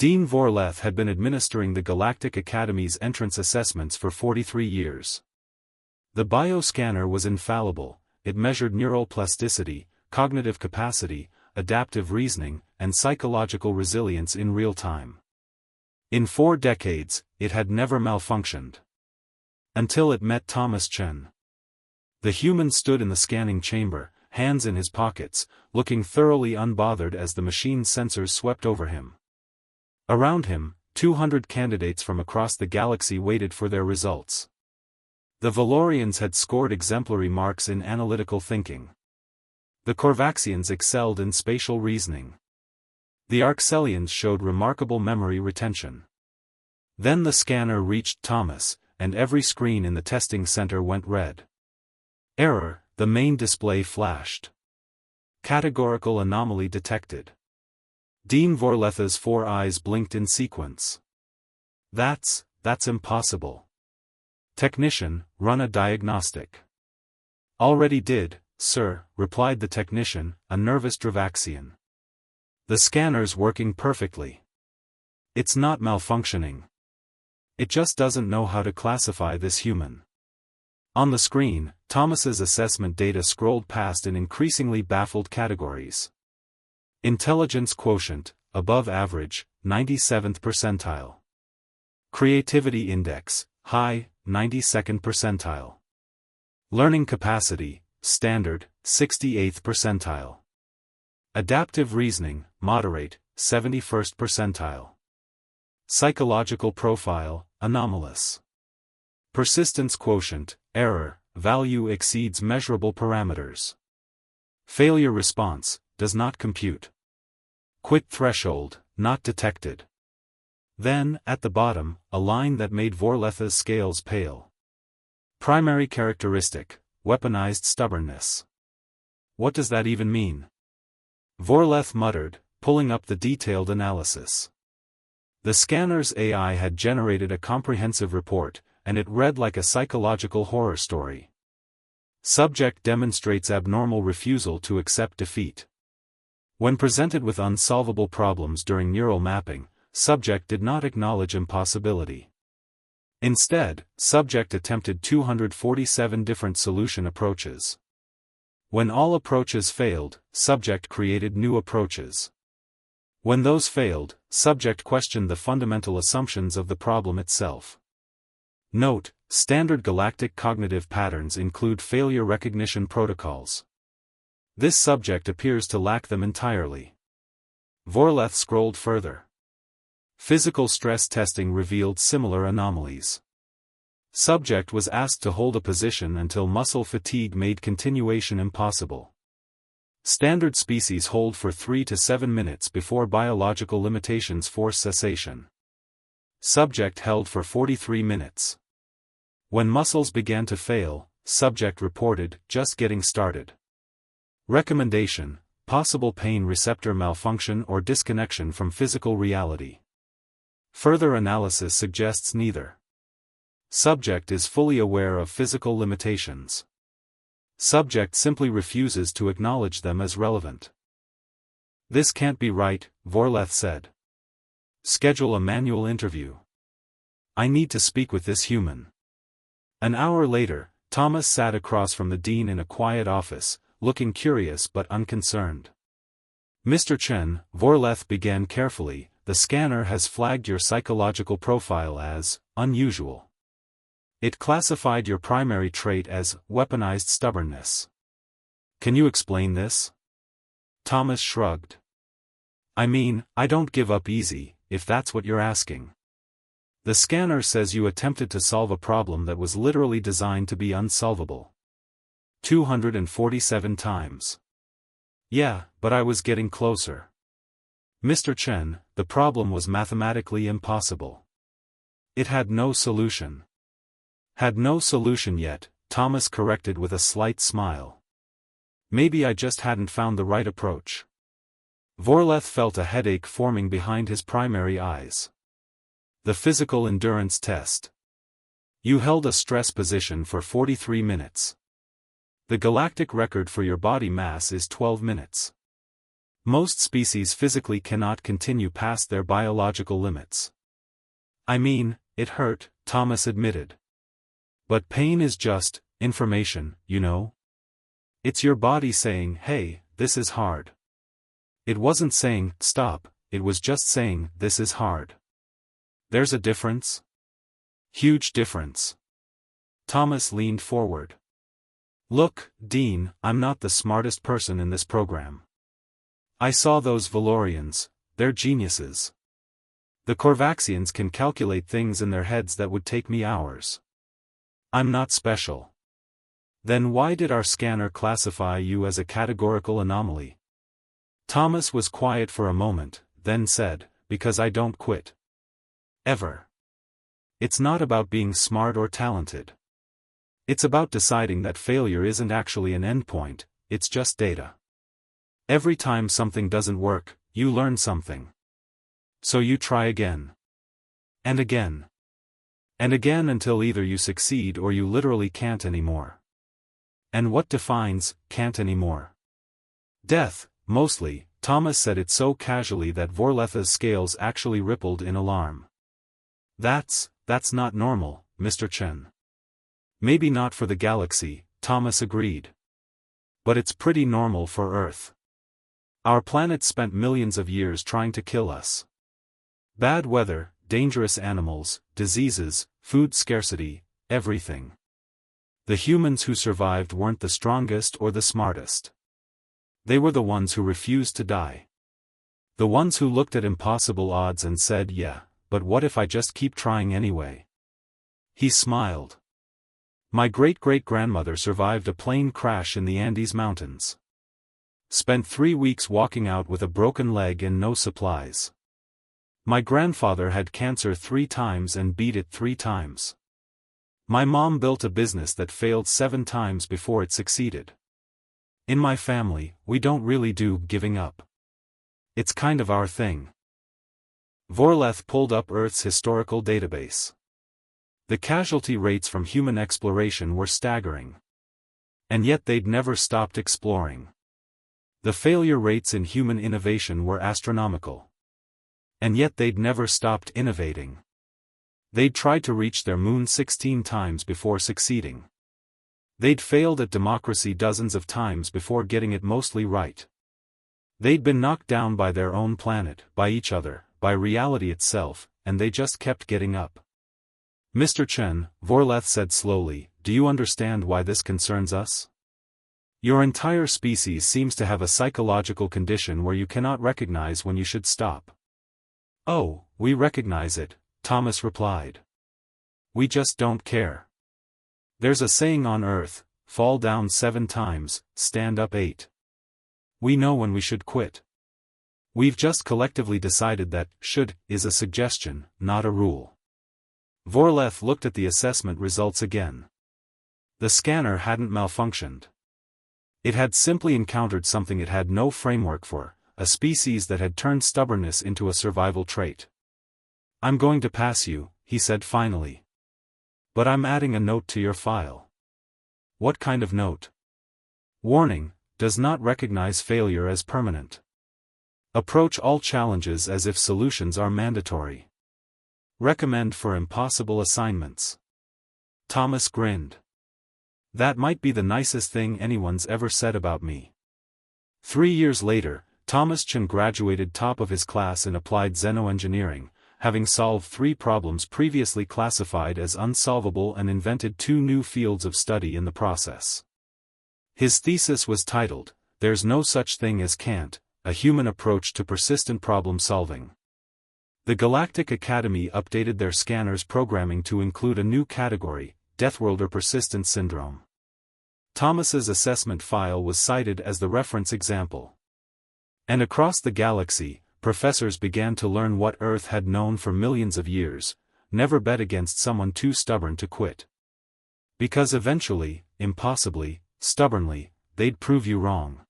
Dean Vorleth had been administering the Galactic Academy's entrance assessments for 43 years. The bioscanner was infallible. It measured neural plasticity, cognitive capacity, adaptive reasoning, and psychological resilience in real time. In 4 decades, it had never malfunctioned. Until it met Thomas Chen. The human stood in the scanning chamber, hands in his pockets, looking thoroughly unbothered as the machine's sensors swept over him. Around him, 200 candidates from across the galaxy waited for their results. The Valorians had scored exemplary marks in analytical thinking. The Corvaxians excelled in spatial reasoning. The Arxelians showed remarkable memory retention. Then the scanner reached Thomas, and every screen in the testing center went red. Error, the main display flashed. Categorical anomaly detected. Dean Vorleth's 4 eyes blinked in sequence. That's impossible. Technician, run a diagnostic. Already did, sir, replied the technician, a nervous Dravaxian. The scanner's working perfectly. It's not malfunctioning. It just doesn't know how to classify this human. On the screen, Thomas's assessment data scrolled past in increasingly baffled categories. Intelligence quotient, above average, 97th percentile. Creativity index, high, 92nd percentile. Learning capacity, standard, 68th percentile. Adaptive reasoning, moderate, 71st percentile. Psychological profile, anomalous. Persistence quotient, error, value exceeds measurable parameters. Failure response, does not compute. Quit threshold, not detected. Then, at the bottom, a line that made Vorleth's scales pale. Primary characteristic, weaponized stubbornness. What does that even mean? Vorleth muttered, pulling up the detailed analysis. The scanner's AI had generated a comprehensive report, and it read like a psychological horror story. Subject demonstrates abnormal refusal to accept defeat. When presented with unsolvable problems during neural mapping, subject did not acknowledge impossibility. Instead, subject attempted 247 different solution approaches. When all approaches failed, subject created new approaches. When those failed, subject questioned the fundamental assumptions of the problem itself. Note, standard galactic cognitive patterns include failure recognition protocols. This subject appears to lack them entirely. Vorleth scrolled further. Physical stress testing revealed similar anomalies. Subject was asked to hold a position until muscle fatigue made continuation impossible. Standard species hold for 3 to 7 minutes before biological limitations force cessation. Subject held for 43 minutes. When muscles began to fail, subject reported, just getting started. Recommendation, possible pain receptor malfunction or disconnection from physical reality. Further analysis suggests neither. Subject is fully aware of physical limitations. Subject simply refuses to acknowledge them as relevant. This can't be right, Vorleth said. Schedule a manual interview. I need to speak with this human. An hour later, Thomas sat across from the dean in a quiet office, looking curious but unconcerned. Mr. Chen, Vorleth began carefully, the scanner has flagged your psychological profile as unusual. It classified your primary trait as weaponized stubbornness. Can you explain this? Thomas shrugged. I mean, I don't give up easy, if that's what you're asking. The scanner says you attempted to solve a problem that was literally designed to be unsolvable. 247 times. Yeah, but I was getting closer. Mr. Chen, the problem was mathematically impossible. It had no solution. Had no solution yet, Thomas corrected with a slight smile. Maybe I just hadn't found the right approach. Vorleth felt a headache forming behind his primary eyes. The physical endurance test. You held a stress position for 43 minutes. The galactic record for your body mass is 12 minutes. Most species physically cannot continue past their biological limits. I mean, it hurt, Thomas admitted. But pain is just information, you know? It's your body saying, hey, this is hard. It wasn't saying, stop, it was just saying, this is hard. There's a difference? Huge difference. Thomas leaned forward. Look, Dean, I'm not the smartest person in this program. I saw those Valorians, they're geniuses. The Korvaxians can calculate things in their heads that would take me hours. I'm not special. Then why did our scanner classify you as a categorical anomaly? Thomas was quiet for a moment, then said, because I don't quit. Ever. It's not about being smart or talented. It's about deciding that failure isn't actually an endpoint, it's just data. Every time something doesn't work, you learn something. So you try again. And again. And again until either you succeed or you literally can't anymore. And what defines can't anymore? Death, mostly. Thomas said it so casually that Vorletha's scales actually rippled in alarm. That's not normal, Mr. Chen. Maybe not for the galaxy, Thomas agreed. But it's pretty normal for Earth. Our planet spent millions of years trying to kill us. Bad weather, dangerous animals, diseases, food scarcity, everything. The humans who survived weren't the strongest or the smartest. They were the ones who refused to die. The ones who looked at impossible odds and said, yeah, but what if I just keep trying anyway? He smiled. My great-great-grandmother survived a plane crash in the Andes Mountains. Spent 3 weeks walking out with a broken leg and no supplies. My grandfather had cancer 3 times and beat it 3 times. My mom built a business that failed 7 times before it succeeded. In my family, we don't really do giving up. It's kind of our thing. Vorleth pulled up Earth's historical database. The casualty rates from human exploration were staggering. And yet they'd never stopped exploring. The failure rates in human innovation were astronomical. And yet they'd never stopped innovating. They'd tried to reach their moon 16 times before succeeding. They'd failed at democracy dozens of times before getting it mostly right. They'd been knocked down by their own planet, by each other, by reality itself, and they just kept getting up. Mr. Chen, Vorleth said slowly, do you understand why this concerns us? Your entire species seems to have a psychological condition where you cannot recognize when you should stop. Oh, we recognize it, Thomas replied. We just don't care. There's a saying on Earth, fall down 7 times, stand up 8. We know when we should quit. We've just collectively decided that should is a suggestion, not a rule. Vorleth looked at the assessment results again. The scanner hadn't malfunctioned. It had simply encountered something it had no framework for, a species that had turned stubbornness into a survival trait. I'm going to pass you, he said finally. But I'm adding a note to your file. What kind of note? Warning, does not recognize failure as permanent. Approach all challenges as if solutions are mandatory. Recommend for impossible assignments. Thomas grinned. That might be the nicest thing anyone's ever said about me. 3 years later, Thomas Chen graduated top of his class in applied xenoengineering, having solved 3 problems previously classified as unsolvable and invented 2 new fields of study in the process. His thesis was titled, There's No Such Thing as Can't, A Human Approach to Persistent Problem Solving. The Galactic Academy updated their scanner's programming to include a new category, Deathworld or Persistence Syndrome. Thomas's assessment file was cited as the reference example. And across the galaxy, professors began to learn what Earth had known for millions of years: never bet against someone too stubborn to quit. Because eventually, impossibly, stubbornly, they'd prove you wrong.